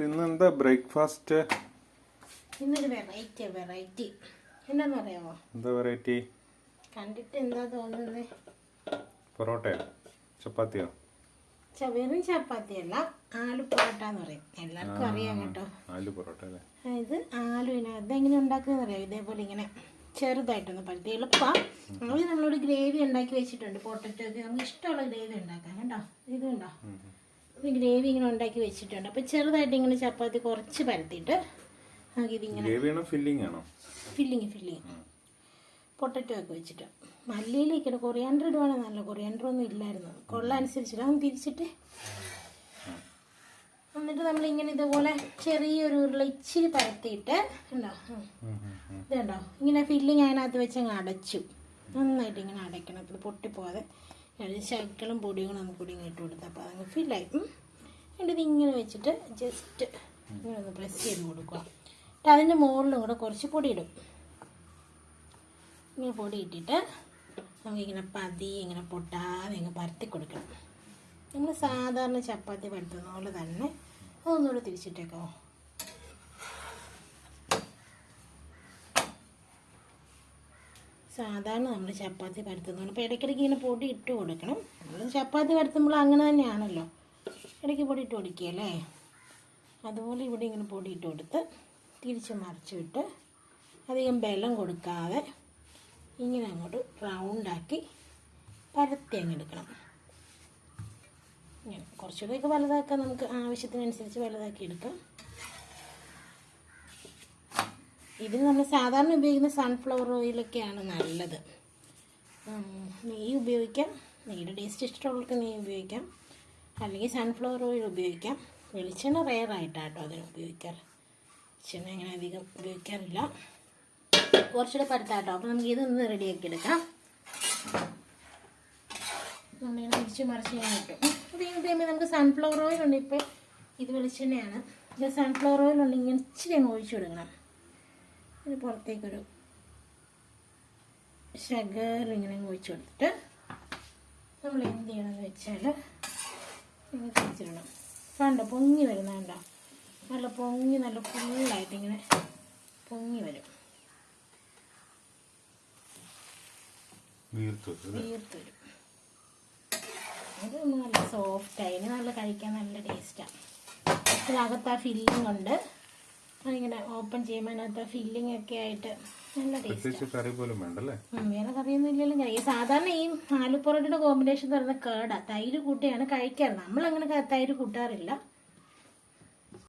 ഇന്നെന്താ ബ്രേക്ക്ഫാസ്റ്റ്? ഇന്നൊരു വെറൈറ്റി എന്താന്ന് പറയാമോ? എന്താ വെറൈറ്റി? കണ്ടിട്ട് എന്താ തോന്നുന്നത്? പൊറോട്ടയോ ചപ്പാത്തിയോ? വെറും ചപ്പാത്തിയല്ല, ആലു പൊറോട്ട എന്ന് പറയും. എല്ലാവർക്കും അറിയാം കേട്ടോ. ആലു പൊറോട്ട അല്ലേ? ഇത് ആലുവിനകത്ത് എങ്ങനെ ഉണ്ടാക്കുന്നത് അറിയാം. ഇതേപോലെ ഇങ്ങനെ ചെറുതായിട്ടൊന്ന് പഴുത്തി എളുപ്പമാണ്. അത് നമ്മളോട് ഗ്രേവി ഉണ്ടാക്കി വെച്ചിട്ടുണ്ട്. പൊട്ടറ്റോക്ക് നമുക്ക് ഇഷ്ടമുള്ള ഗ്രേവി ഉണ്ടാക്കാം കേട്ടോ. ഇതുണ്ടോ, ഇത് ഗ്രേവി ഇങ്ങനെ ഉണ്ടാക്കി വെച്ചിട്ടുണ്ട്. അപ്പം ചെറുതായിട്ട് ഇങ്ങനെ ചപ്പാത്തി കുറച്ച് പരത്തിയിട്ട് നമുക്കിതിങ്ങനെ ഫില്ലിങ് പൊട്ടറ്റോ ഒക്കെ വെച്ചിട്ട് മല്ലിയിലേക്ക് കൊറിയാണ്ടർ ഇടുവാണെങ്കിൽ നല്ല, കൊറിയാണ്ടർ ഒന്നും ഇല്ലായിരുന്നു, കൊള്ള അനുസരിച്ചിട്ട് അതൊന്ന് തിരിച്ചിട്ട് എന്നിട്ട് നമ്മളിങ്ങനെ ഇതുപോലെ ചെറിയൊരു ഉരുള ഇച്ചിരി പരത്തിയിട്ട് ഉണ്ടോ, ഇതുണ്ടോ ഇങ്ങനെ ഫില്ലിങ് അതിനകത്ത് വെച്ച് അങ്ങ് അടച്ചു. നന്നായിട്ട് ഇങ്ങനെ അടയ്ക്കണം, അപ്പോൾ പൊട്ടിപ്പോകാതെ. ശകലം പൊടികളും നമുക്ക് കൂടി ഇങ്ങോട്ട് കൊടുത്താൽ അപ്പോൾ അതങ്ങ് ഫില്ലായി. എന്നിട്ട് ഇതിങ്ങനെ വെച്ചിട്ട് ജസ്റ്റ് ഇങ്ങനെ ഒന്ന് പ്രസ് ചെയ്ത് കൊടുക്കുക. എന്നിട്ട് അതിൻ്റെ മുകളിലും കൂടെ കുറച്ച് പൊടി ഇടും. ഇങ്ങനെ പൊടി ഇട്ടിട്ട് നമുക്കിങ്ങനെ പതിയെ ഇങ്ങനെ പൊട്ടാതെ ഇങ്ങനെ പരത്തി കൊടുക്കണം. നമ്മൾ സാധാരണ ചപ്പാത്തി പരത്തുന്ന പോലെ തന്നെ അതൊന്നുകൂടെ തിരിച്ചിട്ടേക്കോ. സാധാരണ നമ്മൾ ചപ്പാത്തി പരത്തുന്നതാണ്. അപ്പോൾ ഇടയ്ക്കിടയ്ക്ക് ഇങ്ങനെ പൊടി ഇട്ട് കൊടുക്കണം. നമ്മൾ ചപ്പാത്തി പരത്തുമ്പോൾ അങ്ങനെ തന്നെയാണല്ലോ, ഇടയ്ക്ക് പൊടി ഇട്ട് കൊടുക്കുകയല്ലേ. അതുപോലെ ഇവിടെ ഇങ്ങനെ പൊടി ഇട്ട് കൊടുത്ത് തിരിച്ച് മറിച്ച് വിട്ട് അധികം ബലം കൊടുക്കാതെ ഇങ്ങനെ അങ്ങോട്ട് റൗണ്ടാക്കി പരത്തി അങ്ങ് എടുക്കണം. ഇങ്ങനെ കുറച്ചുകൂടെയൊക്കെ വലുതാക്കാം, നമുക്ക് ആവശ്യത്തിനനുസരിച്ച് വലുതാക്കി എടുക്കാം. ഇതിന് നമ്മൾ സാധാരണ ഉപയോഗിക്കുന്ന സൺഫ്ലവർ ഓയിലൊക്കെയാണ് നല്ലത്. നെയ്യ് ഉപയോഗിക്കാം, നെയ്യുടെ ടേസ്റ്റ് ഇഷ്ടമുള്ളവർക്ക് നെയ്യ് ഉപയോഗിക്കാം, അല്ലെങ്കിൽ സൺഫ്ലവർ ഓയിൽ ഉപയോഗിക്കാം. വെളിച്ചെണ്ണ റെയറായിട്ടാട്ടോ അതിന് ഉപയോഗിക്കാറ്. വെളിച്ചെണ്ണ അങ്ങനെ അധികം ഉപയോഗിക്കാറില്ല. കുറച്ചുകൂടെ പരത്താട്ടോ. അപ്പോൾ നമുക്ക് ഇതൊന്ന് റെഡിയാക്കി എടുക്കാം. നമ്മളിങ്ങനെ തിരിച്ച് മറിച്ച് ചെയ്യാൻ കിട്ടും. അപ്പോൾ ഈ ടൈമിൽ നമുക്ക് സൺഫ്ലവർ ഓയിൽ ഉണ്ട്. ഇപ്പോൾ ഇത് വെളിച്ചെണ്ണയാണ്. ഇത് സൺഫ്ലവർ ഓയിൽ ഉണ്ട്. ഇങ്ങനെ ഇച്ചിരി അങ്ങ് ഒഴിച്ചു കൊടുക്കണം. ഇത് പുറത്തേക്കൊരു ശകലം ഇങ്ങനെ ഒഴിച്ചു കൊടുത്തിട്ട് നമ്മൾ എന്ത് ചെയ്യണമെന്ന് വെച്ചാൽ ഇങ്ങനെ തിരിച്ചിടണം. കണ്ടോ പൊങ്ങി വരുന്ന കണ്ടോ, നല്ല പൊങ്ങി നല്ല ഫുള്ളായിട്ട് ഇങ്ങനെ പൊങ്ങി വരും, വീർത്ത് വരും. അത് നല്ല സോഫ്റ്റായി നല്ല കഴിക്കാൻ നല്ല ടേസ്റ്റാണ്. ഇതിനകത്ത് ആ ഫില്ലിംഗ് ഉണ്ട്. അതിങ്ങനെ ഓപ്പൺ ചെയ്യുമ്പോൾ അതിനകത്ത് ആ ഫില്ലിംഗ് ഒക്കെ ആയിട്ട് നല്ല ടേസ്റ്റ്. വേറെ കറിയൊന്നും ഇല്ലല്ലോ. സാധാരണ ഈ ആലു പൊറോട്ടയുടെ കോമ്പിനേഷൻ എന്ന് പറയുന്നത് കേടാ, തൈര് കൂട്ടിയാണ് കഴിക്കാറ്. നമ്മളങ്ങനെ തൈര് കൂട്ടാറില്ല.